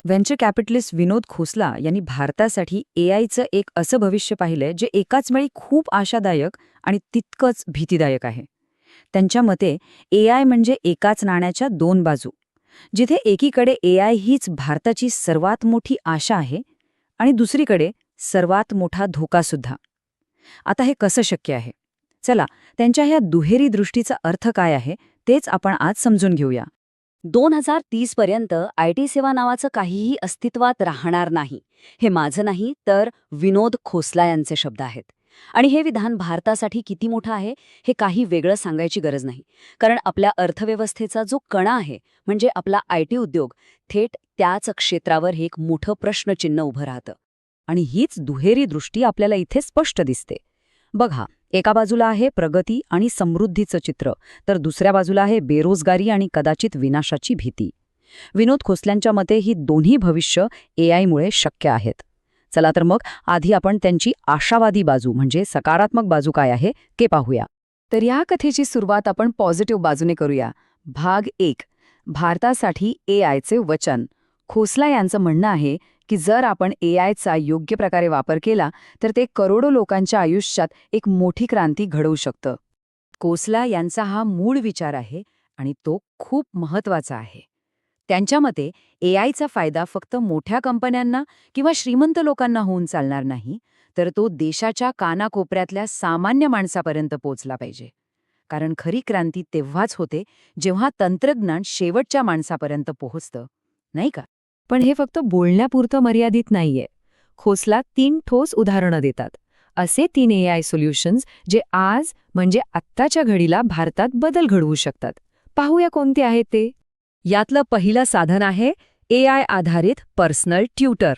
Venture capitalist विनोद खोसला यांनी भारतासाठी एआयचं एक असं भविष्य पाहिलंय जे एकाच वेळी खूप आशादायक आणि तितकंच भीतीदायक आहे. त्यांच्या मते एआय म्हणजे एकाच नाण्याच्या दोन बाजू, जिथे एकीकडे एआय हीच भारताची सर्वात मोठी आशा आहे आणि दुसरीकडे सर्वात मोठा धोका सुद्धा. आता हे कसं शक्य आहे? चला, त्यांच्या ह्या दुहेरी दृष्टीचा अर्थ काय आहे तेच आपण आज समजून घेऊया. 2030 पर्यंत आयटी सेवा नावाचं काहीही अस्तित्वात राहणार नाही. हे माझं नाही तर विनोद खोसला यांचे शब्द आहेत. आणि हे विधान भारतासाठी किती मोठं आहे हे काही वेगळं सांगायची गरज नाही. कारण आपल्या अर्थव्यवस्थेचा जो कणा आहे म्हणजे आपला आयटी उद्योग, थेट त्याच क्षेत्रावर हे एक मोठं प्रश्नचिन्ह उभं राहतं. आणि हीच दुहेरी दृष्टी आपल्याला इथे स्पष्ट दिसते. बघा, एका बाजूला आहे प्रगती आणि समृद्धीचं चित्र, तर दुसऱ्या बाजूला आहे बेरोजगारी आणि कदाचित विनाशाची भीती. विनोद खोसल्यांच्या मते ही दोन्ही भविष्य एआयमुळे शक्य आहेत. चला तर मग आधी आपण त्यांची आशावादी बाजू म्हणजे सकारात्मक बाजू काय आहे ते पाहूया. तर या कथेची सुरुवात आपण पॉझिटिव्ह बाजूने करूया. भाग 1, भारतासाठी एआयचे वचन. खोसला यांचं म्हणणं आहे की जर आपण एआयचा योग्य प्रकारे वापर केला तर ते करोडो लोकांच्या आयुष्यात एक मोठी क्रांती घडवू शकतं. खोसला यांचा हा मूळ विचार आहे आणि तो खूप महत्वाचा आहे. त्यांच्या मते एआयचा फायदा फक्त मोठ्या कंपन्यांना किंवा श्रीमंत लोकांना होऊन चालणार नाही, तर तो देशाच्या कानाकोपऱ्यातल्या सामान्य माणसापर्यंत पोचला पाहिजे. कारण खरी क्रांती तेव्हाच होते जेव्हा तंत्रज्ञान शेवटच्या माणसापर्यंत पोहोचतं, नाही का? पण हे फक्त बोलण्यापुरतं मर्यादित नाहीये. खोसला 3 ठोस उदाहरणं देतात. असे 3 एआय सोल्युशन्स जे आज म्हणजे आत्ताच्या घडीला भारतात बदल घडवू शकतात. पाहूया कोणते आहेत ते. यातलं पहिलं साधन आहे एआय आधारित पर्सनल ट्युटर.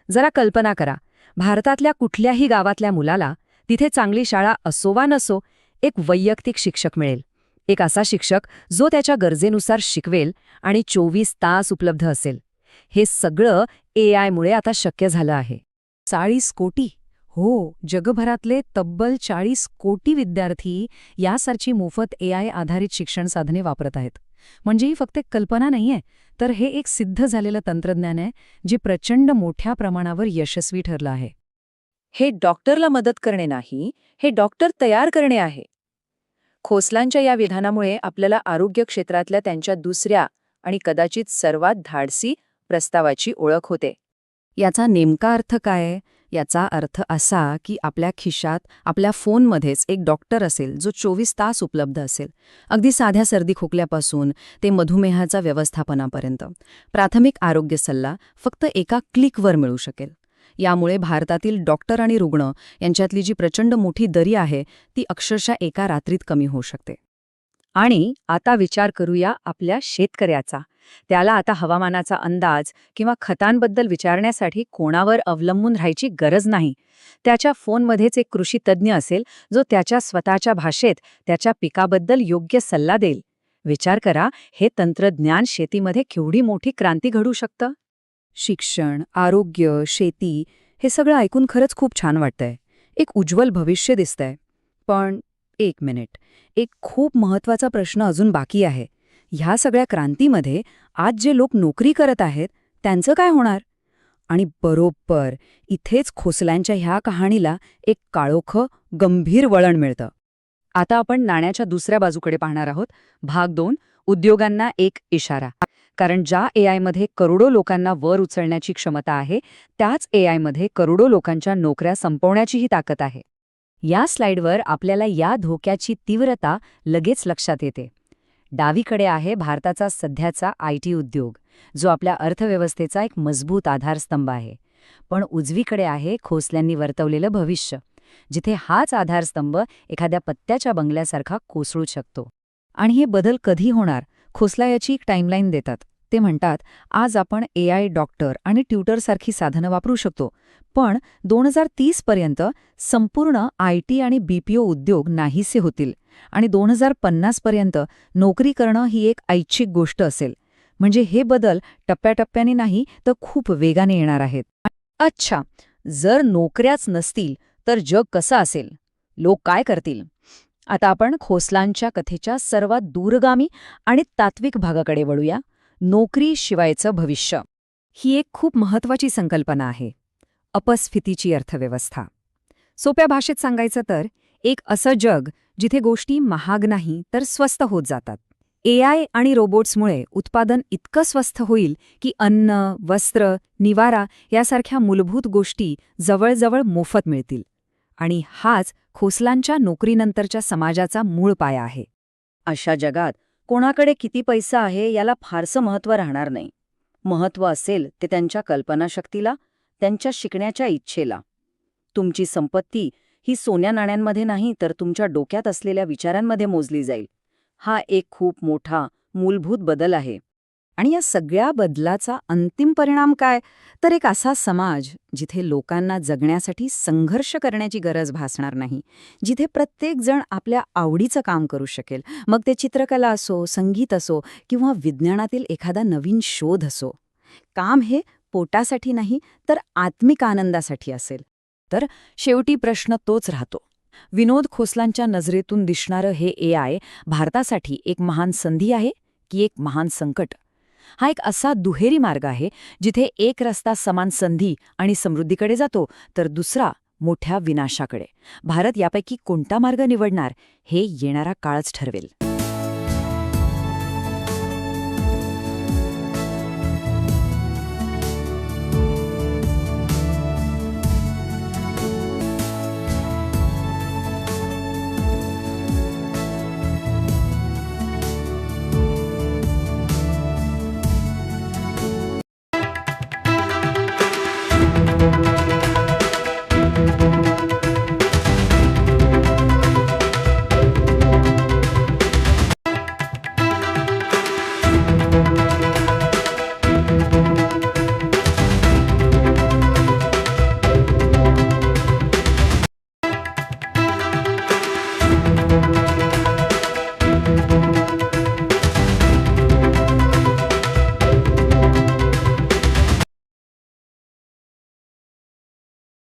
जरा कल्पना करा, भारतातल्या कुठल्याही गावातल्या मुलाला, तिथे चांगली शाळा असो वा नसो, एक वैयक्तिक शिक्षक मिळेल. एक असा शिक्षक जो त्याच्या गरजेनुसार शिकवेल आणि 24 तास उपलब्ध असेल. हे सगळं एआयमुळे आता शक्य झालं आहे. 40 कोटी, हो, जगभरातले तब्बल 40 कोटी विद्यार्थी यासारखी मोफत एआय आधारित शिक्षण साधने वापरत आहेत. म्हणजे ही फक्त एक कल्पना नाहीये, तर हे एक सिद्ध झालेलं तंत्रज्ञान आहे जे प्रचंड मोठ्या प्रमाणावर यशस्वी ठरलं आहे. हे डॉक्टरला मदत करणे नाही, हे डॉक्टर तयार करणे आहे. खोसलांच्या या विधानामुळे आपल्याला आरोग्य क्षेत्रातल्या त्यांच्या दुसऱ्या आणि कदाचित सर्वात धाडसी प्रस्तावाची ओळख होते. याचा नेमका अर्थ काय? याचा अर्थ असा की आपल्या खिशात, आपल्या फोनमध्येच एक डॉक्टर असेल जो 24 तास उपलब्ध असेल. अगदी साध्या सर्दी खोकल्यापासून ते मधुमेहाचा व्यवस्थापनापर्यंत प्राथमिक आरोग्य सल्ला फक्त एका क्लिकवर मिळू शकेल. यामुळे भारतातील डॉक्टर आणि रुग्ण यांच्यातली जी प्रचंड मोठी दरी आहे ती अक्षरशः एका रात्रीत कमी होऊ शकते. आणि आता विचार करूया आपल्या शेतकऱ्याचा. त्याला आता हवामानाचा अंदाज किंवा खतांबद्दल विचारण्यासाठी कोणावर अवलंबून राहायची गरज नाही. त्याच्या फोनमध्येच एक कृषी तज्ज्ञ असेल जो त्याच्या स्वतःच्या भाषेत त्याच्या पिकाबद्दल योग्य सल्ला देईल. विचार करा, हे तंत्रज्ञान शेतीमध्ये केवढी मोठी क्रांती घडवू शकतं. शिक्षण, आरोग्य, शेती हे सगळं ऐकून खरंच खूप छान वाटतंय. एक उज्ज्वल भविष्य दिसतंय. पण एक मिनिट, एक खूप महत्वाचा प्रश्न अजून बाकी आहे. ह्या सगळ्या क्रांतीमध्ये आज जे लोक नोकरी करत आहेत त्यांचं काय होणार? आणि बरोबर इथेच खोसल्यांच्या ह्या कहाणीला एक काळोखं, गंभीर वळण मिळतं. आता आपण नाण्याच्या दुसऱ्या बाजूकडे पाहणार आहोत. भाग 2, उद्योगांना एक इशारा. कारण ज्या एआयमध्ये करोडो लोकांना वर उचलण्याची क्षमता आहे, त्याच एआयमध्ये करोडो लोकांच्या नोकऱ्या संपवण्याचीही ताकद आहे. या स्लाइडवर आपल्याला या धोक्याची तीव्रता लगेच लक्षात येते. डावीकडे आहे भारताचा सध्याचा आयटी उद्योग, जो आपल्या अर्थव्यवस्थेचा एक मजबूत आधारस्तंभ आहे. पण उजवीकडे आहे खोसल्यांनी वर्तवलेलं भविष्य, जिथे हाच आधारस्तंभ एखाद्या पत्त्याच्या बंगल्यासारखा कोसळू शकतो. आणि हे बदल कधी होणार? खोसला याची एक टाईमलाईन देतात. ते म्हणतात, आज आपण एआय डॉक्टर आणि ट्युटरसारखी साधनं वापरू शकतो, पण 2030 पर्यंत संपूर्ण आयटी आणि बीपीओ उद्योग नाहीसे होतील आणि 2050 पर्यंत नोकरी करणं ही एक ऐच्छिक गोष्ट असेल. म्हणजे हे बदल टप्प्याटप्प्याने नाही तर खूप वेगाने येणार आहेत. अच्छा, जर नोकऱ्याच नसतील तर जग कसं असेल? लोक काय करतील? आता आपण खोसलांच्या कथेच्या सर्वात दूरगामी आणि तात्विक भागाकडे वळूया. नोकरी शिवायचं भविष्य. ही एक खूप महत्वाची संकल्पना आहे. अपस्फीतीची अर्थव्यवस्था. सोप्या भाषेत सांगायचं तर एक असं जग जिथे गोष्टी महाग नाही तर स्वस्त होत जातात. AI आणि रोबोट्समुळे उत्पादन इतकं स्वस्त होईल की अन्न, वस्त्र, निवारा यासारख्या मूलभूत गोष्टी जवळजवळ मोफत मिळतील. आणि हाच खोसलांच्या नोकरीनंतरच्या समाजाचा मूळ पाया आहे. अशा जगात कोणाकडे किती पैसा आहे याला फारसं महत्त्व राहणार नाही. महत्त्व असेल ते त्यांच्या कल्पनाशक्तीला, त्यांच्या शिकण्याच्या इच्छेला. तुमची संपत्ती ही सोन्या नाण्यांमध्ये नाही तर तुमच्या डोक्यात असलेल्या विचारांमध्ये मोजली जाईल. हा एक खूप मोठा, मूलभूत बदल आहे. आणि या सगळ्या बदलाचा अंतिम परिणाम काय? तर एक असा समाज जिथे लोकांना जगण्यासाठी संघर्ष करण्याची गरज भासणार नाही, जिथे प्रत्येकजण आपल्या आवडीचं काम करू शकेल, मग ते चित्रकला असो, संगीत असो किंवा विज्ञानातील एखादा नवीन शोध असो. काम हे पोटासाठी नाही तर आत्मिक आनंदासाठी असेल. तर शेवटी प्रश्न तोच राहतो. विनोद खोसलांच्या नजरेतून दिसणारं हे AI भारतासाठी एक महान संधी आहे की एक महान संकट? हा एक असा दुहेरी मार्ग आहे जिथे एक रस्ता समान संधी आणि समृद्धीकडे जातो तर दुसरा मोठ्या विनाशाकडे. भारत यापैकी कोणता मार्ग निवडणार हे येणारा काळच ठरवेल.